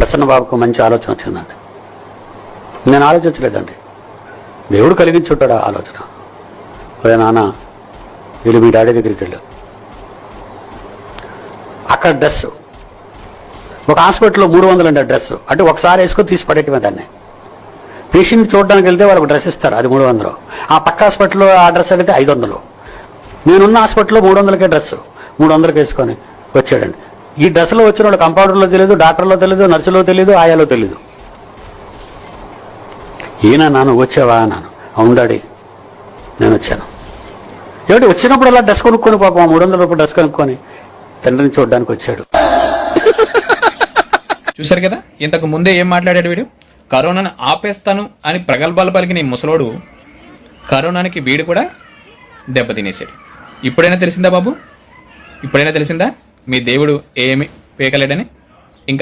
ప్రసన్న బాబుకు మంచి ఆలోచన వచ్చిందండి. నేను ఆలోచించలేదండి, దేవుడు కలిగించుంటాడు ఆ ఆలోచన. అదే నాన్న వీళ్ళు మీ డాడీ దగ్గరికి వెళ్ళు, అక్కడ డ్రెస్ ఒక హాస్పిటల్లో 300 అండి డ్రెస్. అంటే ఒకసారి వేసుకొని తీసి పడేయటమే దాన్ని. పేషెంట్ చూడడానికి వెళ్తే వాళ్ళకి డ్రెస్ ఇస్తారు, అది 300. ఆ పక్క హాస్పిటల్లో ఆ డ్రెస్ అడిగితే 500. నేనున్న హాస్పిటల్లో 300కే డ్రెస్, 300కి వేసుకొని వచ్చాడండి. ఈ డ్రెస్లో వచ్చిన వాళ్ళు కంపౌండర్లో తెలియదు, డాక్టర్లో తెలియదు, నర్సులో తెలియదు, ఆయాలో తెలియదు. ఈయన నాన్న వచ్చావా అన్నాను. అవును డాడీ నేను వచ్చాను. ఏమిటి వచ్చినప్పుడు అలా డ్రెస్ కొనుక్కొని పాపం 300 రూపాయలు డ్రెస్ కొనుక్కొని తండ్రిని చూడడానికి వచ్చాడు. చూశారు కదా, ఇంతకు ముందే ఏం మాట్లాడాడు వీడు. కరోనాను ఆపేస్తాను అని ప్రగల్భాలు పలికిన ఈ ముసలోడు కరోనానికి వీడు కూడా దెబ్బతినేసాడు. ఇప్పుడైనా తెలిసిందా బాబు? ఇప్పుడైనా తెలిసిందా మీ దేవుడు ఏమి పీకలేడని? ఇంకా